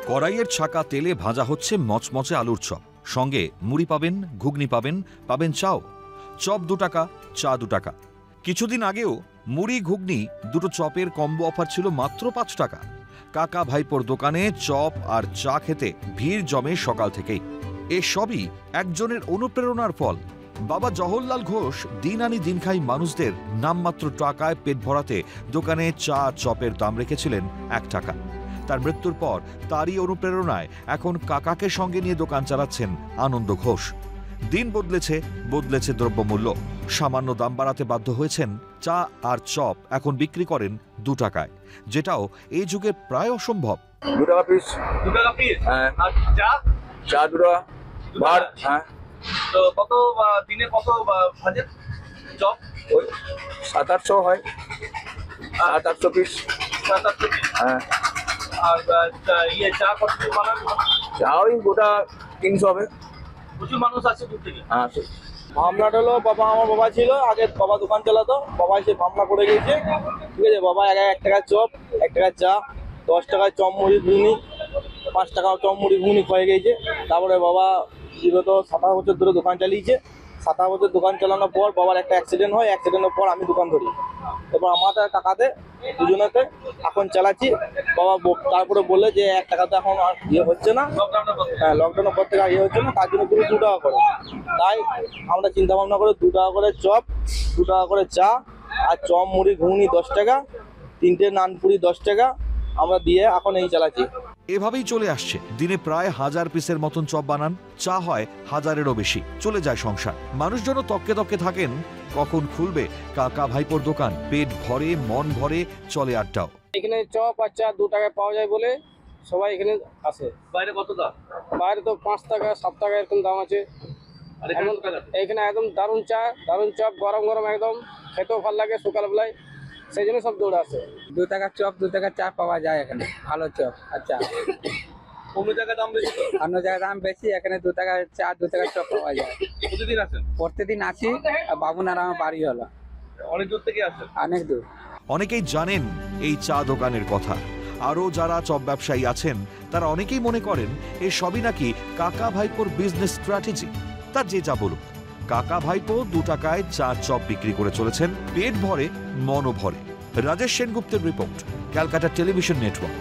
কড়াইয়ের ছাকা তেলে ভাজা হচ্ছে মচমচে আলুর চপ, সঙ্গে মুড়ি পাবেন, ঘুগনি পাবেন, পাবেন চাও। চপ 2 টাকা, চা 2 টাকা। কিছুদিন আগেও মুড়ি ঘুগনি দুটো চপের কম্বো অফার ছিল মাত্র 5 টাকা। কাকা ভাইপোর দোকানে চপ আর চা খেতে ভিড় জমে সকাল থেকেই। এসবই একজনের অনুপ্রেরণার ফল। বাবা জওহরলাল ঘোষ দিন আনি দিন খাই মানুষদের নামমাত্র টাকায় পেট ভরাতে দোকানে চা চপের দাম রেখেছিলেন 1 টাকা। তার মৃত্যুর পর তারই অনুপ্রেরণায় এখন কাকাকে সঙ্গে নিয়ে দোকান চালাচ্ছেন আনন্দ ঘোষ। দিন বদলেছে দ্রব্যমূল্য। সামান্য দাম বাড়াতে বাধ্য হয়েছেন। চা আর চপ এখন বিক্রি করেন 2 টাকায়, যেটাও এই যুগে প্রায় অসম্ভব। 2 টাকা পিস। 2 টাকা পিস। হ্যাঁ। আর চা? চা 2 টাকা। বার। হ্যাঁ। তো কত দিনে কত ভাজেন চপ? ওই 700-800 হয়। 700-800 পিস। 700 পিস। হ্যাঁ। আর চা কত বানান? চা ওই গোটা 300 হবে। প্রচুর মানুষ আছে দূর থেকে। হ্যাঁ। ভাবনাটা হলো আমার বাবা ছিল আগে, বাবা দোকান চালাতো, বাবা এসে ভাবনা করে গিয়েছে। ঠিক আছে, বাবা 1 টাকা চপ, 1 টাকা চা, 10 টাকায় চপ মুড়ি ঘুগনি, 5 টাকা চপ মুড়ি ঘুগনি হয়ে গিয়েছে। তারপরে বাবা বিগত 27 বছর ধরে দোকান চালিয়েছে। 27 বছর দোকান চালানোর পর বাবার একটা অ্যাক্সিডেন্ট হয়, অ্যাক্সিডেন্টের পর আমি দোকান ধরি। এবার আমাদের কাকাতে দুজনেতে এখন চালাচ্ছি। বাবা তারপরে বললে যে 1 টাকা তো এখন আর হচ্ছে না। হ্যাঁ, লকডাউনের পর থেকে হচ্ছে না, তার জন্য তুমি 2 টাকা করে। তাই আমরা চিন্তা ভাবনা করে 2 টাকা করে চপ, 2 টাকা করে চা, আর চপ মুড়ি ঘুগনি 10 টাকা, 3টে নানপুরি 10 টাকা আমরা দিয়ে এখন এই চালাচ্ছি। এভাবেই চলে আসছে। দিনে প্রায় 1000 পিসের মতন চপ বানান, চা হয় 1000-এরও বেশি। চলে যায় সংসার। মানুষজন তককে তককে থাকেন কখন খুলবে কাকা ভাইপোর দোকান। পেট ভরে, মন ভরে, চলে আড্ডাও। এখানে চপ আর চা 2 টাকায় পাওয়া যায় বলে সবাই এখানে আসে। বাইরে কত দাম? বাইরে তো 5 টাকা 7 টাকা এরকম দাম আছে। আর এখানে একদম দারুণ চা, দারুণ চপ, গরম গরম একদম খেতেও ভালো লাগে সকালবেলায়, সেই জন্য সব দৌড়ে আসে। 2 টাকার চপ 2 টাকার চা পাওয়া যায় এখানে, ভালো চপ আর চা। অন্য জায়গায় দাম বেশি? অন্য জায়গায় দাম বেশি, এখানে 2 টাকার চা 2 টাকার চপ পাওয়া যায়। প্রতিদিন আসেন? প্রতিদিন আসি। আর বাবুনার আমার বাড়ি হলো। অনেক দূর থেকে আসেন? অনেক দূর। অনেকেই জানেন এই চা দোকানের কথা। আরও যারা চপ ব্যবসায়ী আছেন তারা অনেকেই মনে করেন এই সবই নাকি কাকা ভাইপোর বিজনেস স্ট্র্যাটেজি। তার যে যা বলুক, কাকা ভাইপো 2 টাকায় চা চপ বিক্রি করে চলেছেন। পেট ভরে, মনও ভরে। রাজেশ সেনগুপ্তের রিপোর্ট, ক্যালকাটা টেলিভিশন নেটওয়ার্ক।